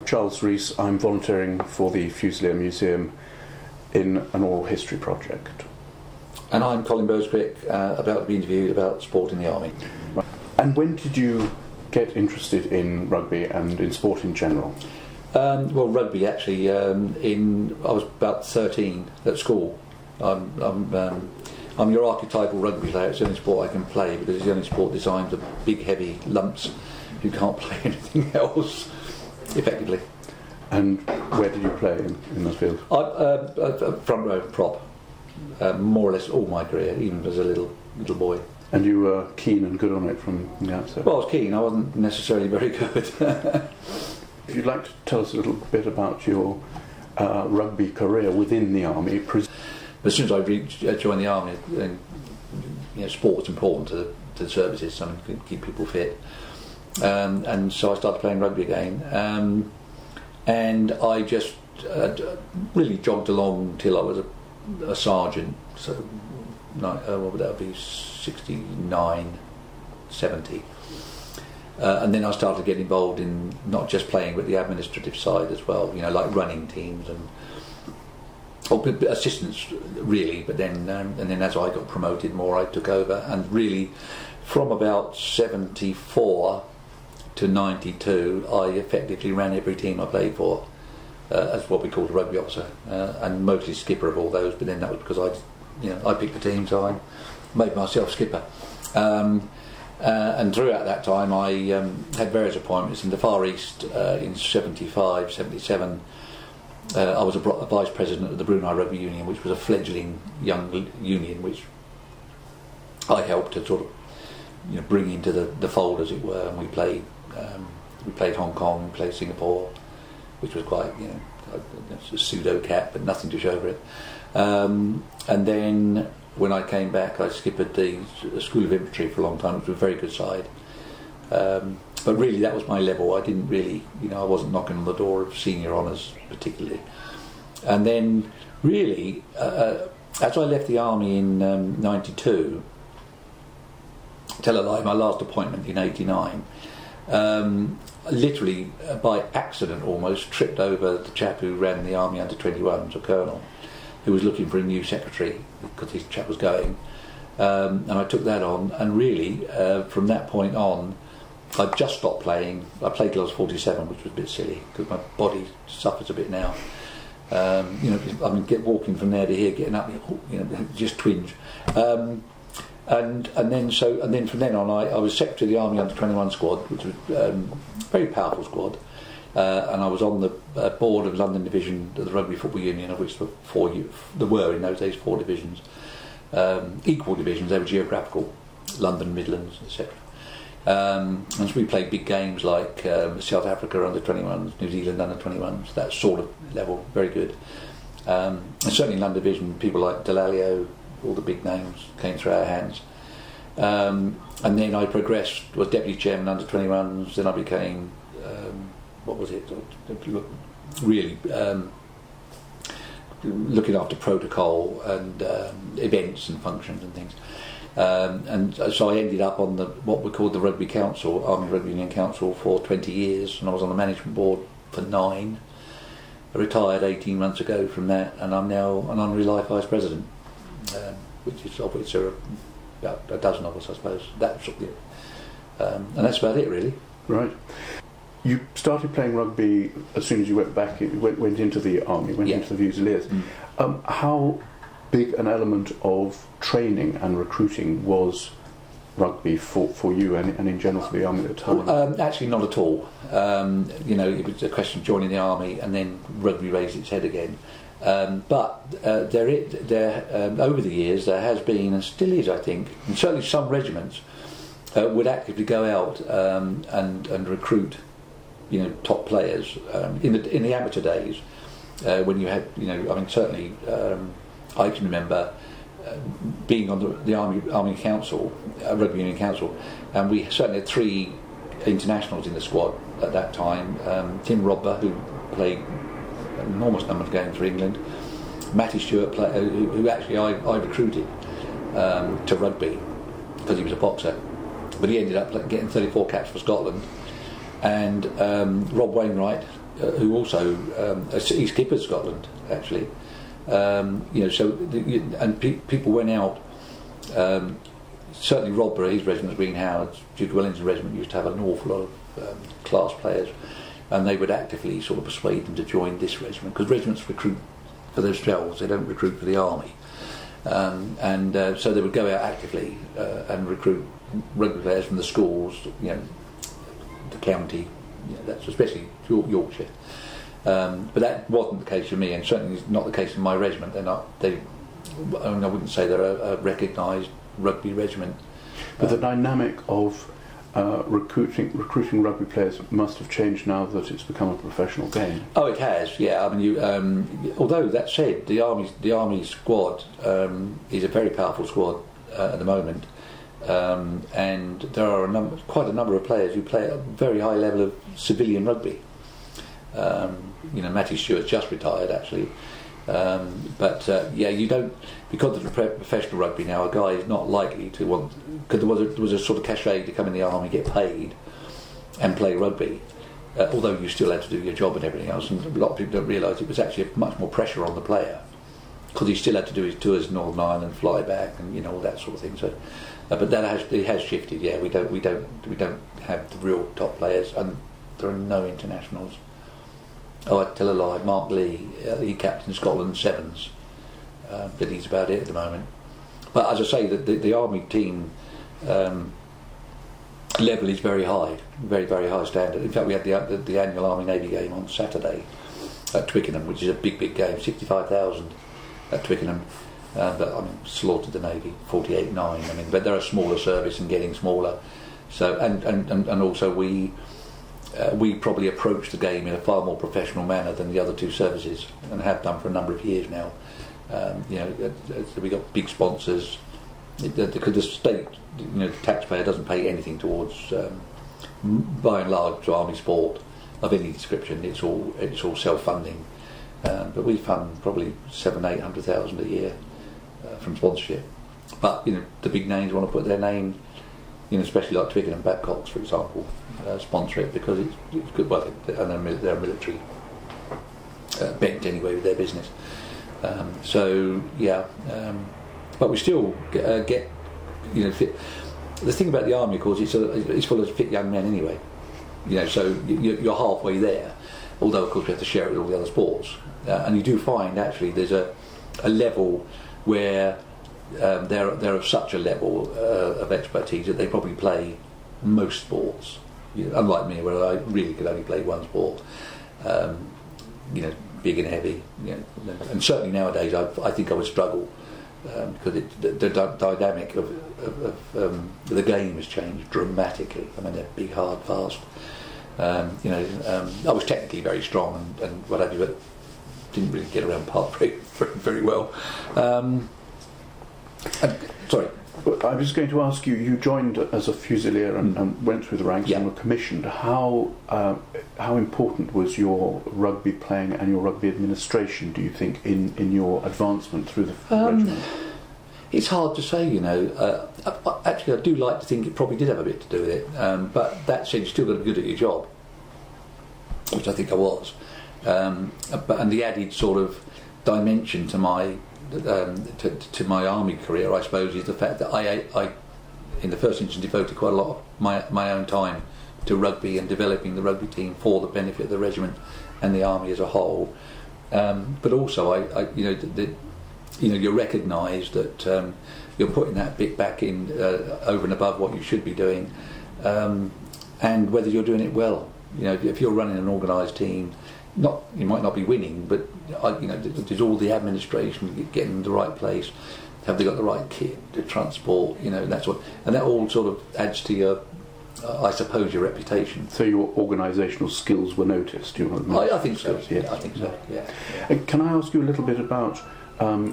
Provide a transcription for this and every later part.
Charles Rees. I'm volunteering for the Fusilier Museum in an oral history project. And I'm Colin Bowes-Crick, about to be interviewed about sport in the Army. And when did you get interested in rugby and in sport in general? Well, rugby actually. I was about 13 at school. I'm your archetypal rugby player. It's the only sport I can play because it's the only sport designed for big, heavy lumps who can't play anything else effectively. And where did you play in those fields? Front row prop, more or less all my career, even as a little boy. And you were keen and good on it from the outset? Well, I was keen. I wasn't necessarily very good. If you'd like to tell us a little bit about your rugby career within the Army. As soon as I joined the Army, sport's important to the services, something to keep people fit. And so I started playing rugby again. And I just really jogged along till I was a sergeant. So, what would that be? 69, 70. And then I started getting involved in not just playing but the administrative side as well, like running teams and assistants really, but then as I got promoted more I took over, and really from about 74 to 92 I effectively ran every team I played for as what we called a rugby officer, and mostly skipper of all those, but then that was because I picked the team, so I made myself skipper. And throughout that time I had various appointments in the Far East. In 75, 77 I was a vice president of the Brunei Rugby Union, which was a fledgling young union which I helped to sort of bring into the fold, as it were. And we played Hong Kong, we played Singapore, which was quite a pseudo cap but nothing to show for it. And then when I came back I skippered the School of Infantry for a long time, which was a very good side. But really that was my level. I didn't really, I wasn't knocking on the door of senior honours particularly. And then really, as I left the Army in 92, tell a lie, my last appointment in 89, literally by accident almost tripped over the chap who ran the Army under-21s, a colonel, who was looking for a new secretary because his chap was going. And I took that on, and really from that point on I just stopped playing. I played till I was 47, which was a bit silly because my body suffers a bit now. Walking from there to here, getting up, just twinge. And then from then on, I was secretary of the Army Under-21 squad, which was a very powerful squad. And I was on the board of London Division of the Rugby Football Union, of which there were in those days 4 divisions, equal divisions. They were geographical, London, Midlands, etc. And so we played big games like South Africa under-21s, New Zealand under-21s, that sort of level, very good. And certainly in London Division, people like Delalio, all the big names came through our hands. And then I progressed, was deputy chairman under-21s, then I became, really looking after protocol and events and functions and things. And so I ended up on what we called the Rugby Council, Army Rugby Union Council, for 20 years, and I was on the management board for 9. I retired 18 months ago from that, and I'm now an honorary life vice president, of which there are about a dozen of us, I suppose. And that's about it, really. Right. You started playing rugby as soon as you went back. You went into the Army, into the Fusiliers. How big an element of training and recruiting was rugby for you and in general for the Army at the time? Actually not at all. It was a question of joining the Army and then rugby raised its head again. But over the years there has been, and still is I think, and certainly some regiments would actively go out and recruit top players. In the amateur days when you had, certainly I can remember being on the Army Council, Rugby Union Council, and we certainly had 3 internationals in the squad at that time. Tim Robber, who played an enormous number of games for England, Matty Stewart, who actually I recruited to rugby because he was a boxer, but he ended up getting 34 caps for Scotland, and Rob Wainwright, who also he's skipper of Scotland actually. People went out. Certainly, Rob Burr, his regiment, Green Howard's, Duke Wellington Regiment, used to have an awful lot of class players, and they would actively sort of persuade them to join this regiment, because regiments recruit for themselves; they don't recruit for the army. So they would go out actively and recruit rugby players from the schools, the county, that's especially Yorkshire. But that wasn't the case for me, and certainly not the case in my regiment. I wouldn't say they're a recognised rugby regiment. But the dynamic of recruiting rugby players must have changed now that it's become a professional game. Oh, it has, yeah. I mean, although that said, the army squad is a very powerful squad at the moment, and there are quite a number of players who play at a very high level of civilian rugby. Matty Stewart's just retired actually, you don't, because of the professional rugby now, a guy is not likely to want, because there was a sort of cachet to come in the army, get paid and play rugby, although you still had to do your job and everything else, and a lot of people don't realise it was actually much more pressure on the player, because he still had to do his tours in Northern Ireland, fly back, and all that sort of thing. So but it has shifted. Yeah, we don't have the real top players, and there are no internationals. Oh, I tell a lie. Mark Lee, he captains Scotland Sevens, but he's about it at the moment. But as I say, the army team level is very high, very, very high standard. In fact, we had the annual Army Navy game on Saturday at Twickenham, which is a big game, 65,000 at Twickenham. But slaughtered the Navy, 48-9. But they're a smaller service and getting smaller. So and also we probably approach the game in a far more professional manner than the other two services, and have done for a number of years now. We got big sponsors, because the state, the taxpayer doesn't pay anything towards, by and large, to army sport of any description. It's all self-funding, but we fund probably 700,000-800,000 a year from sponsorship. But the big names want to put their name, especially like Twickenham Babcocks, for example, sponsor it because it's good. Well, they're military bent anyway with their business. But we still get fit. The thing about the army, of course, it's full of fit young men anyway. So you're halfway there. Although, of course, we have to share it with all the other sports, and you do find actually there's a level where they're of such a level of expertise that they probably play most sports. Unlike me, where I really could only play one sport. Big and heavy. And certainly nowadays, I think I would struggle because the dynamic of the game has changed dramatically. They're big, hard, fast. I was technically very strong and what have you, but didn't really get around park very well. Sorry. I was going to ask you. You joined as a Fusilier and went through the ranks and were commissioned. How important was your rugby playing and your rugby administration, do you think, in your advancement through the regiment? It's hard to say, Actually, I do like to think it probably did have a bit to do with it. But that said, you still got to be good at your job, which I think I was. And the added sort of dimension to my army career, I suppose, is the fact that I in the first instance, devoted quite a lot of my own time to rugby and developing the rugby team for the benefit of the regiment and the army as a whole. But also, you recognise that you're putting that bit back in over and above what you should be doing, and whether you're doing it well. If you're running an organised team, you might not be winning, but there's all the administration, getting them to the right place. Have they got the right kit to transport? That's what, and that all sort of adds to your, I suppose, your reputation. So your organisational skills were noticed. I think so. Yeah, I think so. Yeah. Can I ask you a little bit about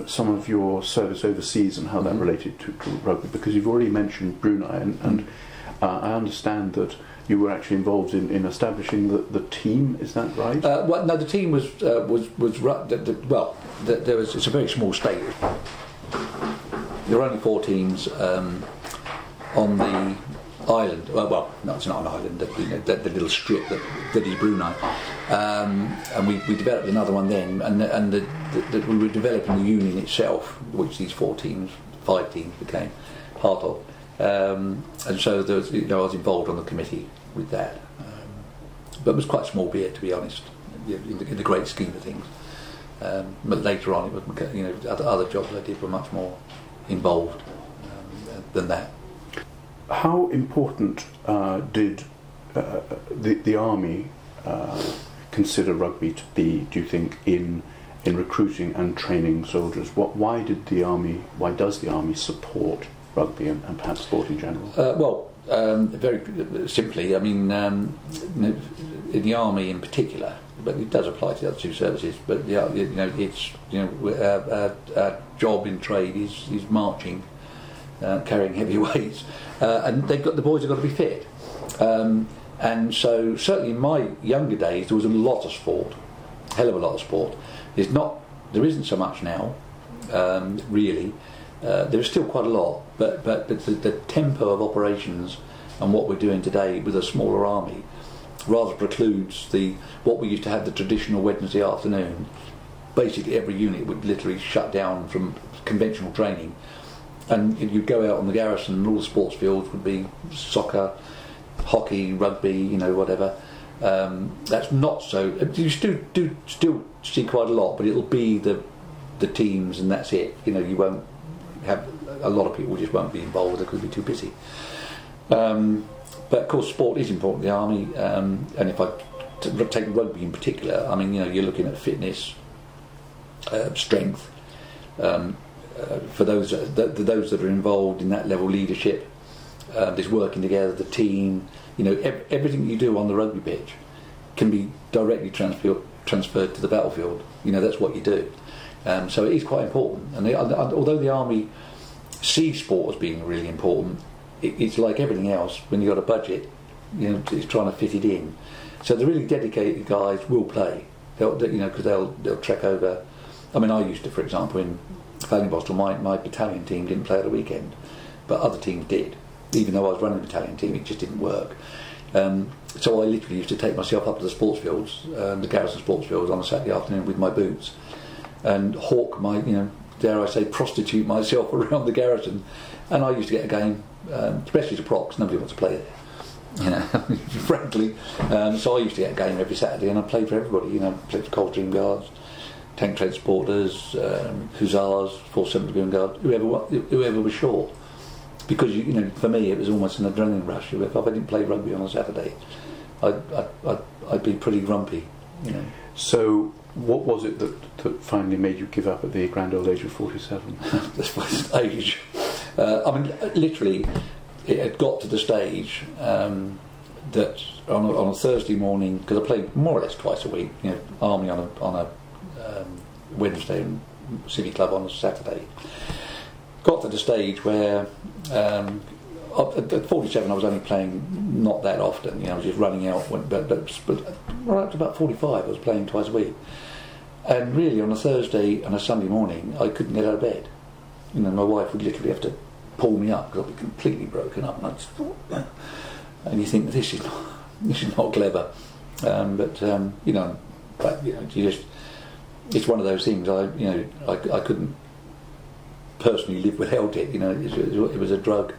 some of your service overseas and how that related to rugby? Because you've already mentioned Brunei, and I understand that you were actually involved in establishing the team. Is that right? No, the team was it's a very small state. There were only 4 teams on the island. Well, no, it's not an island. The little strip that is Brunei, and we developed another one then, and we were developing the union itself, which these 5 teams became part of, and so there was, I was involved on the committee with that, but it was quite small beer, to be honest, in the great scheme of things. But later on, it was, other jobs I did were much more involved than that. How important did the army consider rugby to be, do you think, in recruiting and training soldiers? Why does the army support rugby and perhaps sport in general? Very simply, I mean, in the army in particular, but it does apply to the other two services. But it's our job in trade is marching, carrying heavy weights, and the boys have got to be fit. And so certainly in my younger days there was a lot of sport, hell of a lot of sport. There isn't so much now, really. There is still quite a lot, but the tempo of operations and what we're doing today with a smaller army rather precludes what we used to have, the traditional Wednesday afternoon. Basically every unit would literally shut down from conventional training, and you'd go out on the garrison and all the sports fields would be soccer, hockey, rugby, whatever. That's not so. You still see quite a lot, but it'll be the teams and that's it. You won't have a lot of people just won't be involved. They could be too busy. But of course, sport is important in the army, and if I take rugby in particular, I mean, you're looking at fitness, strength. For those that are involved in that level, leadership, this working together, the team, everything you do on the rugby pitch can be directly transferred to the battlefield. That's what you do. So it is quite important. And although the army sees sport as being really important, it's like everything else. When you've got a budget, it's trying to fit it in. So the really dedicated guys will play. Because they'll trek over. I mean, I used to, for example, in Boston, my battalion team didn't play at the weekend, but other teams did. Even though I was running the battalion team, it just didn't work. So I literally used to take myself up to the sports fields, the garrison sports fields, on a Saturday afternoon with my boots, and hawk my, dare I say, prostitute myself around the garrison. And I used to get a game, especially to procs. Nobody wants to play there, frankly. So I used to get a game every Saturday, and I played for everybody. Played for Coldstream Guards, tank transporters, hussars, 4th Dragoon Guard, whoever was short. Because for me it was almost an adrenaline rush. If I didn't play rugby on a Saturday, I'd be pretty grumpy. So what was it that finally made you give up at the grand old age of 47? That's my age. I mean, literally, it had got to the stage that on a Thursday morning, because I played more or less twice a week. Army on a Wednesday and City Club on a Saturday. Got to the stage where at 47 I was only playing not that often. I was just running out. But right up to about 45 I was playing twice a week. And really on a Thursday and a Sunday morning I couldn't get out of bed. My wife would literally have to pull me up because I'd be completely broken up. And you think this is not clever. It's one of those things. I couldn't personally live without it. It was a drug.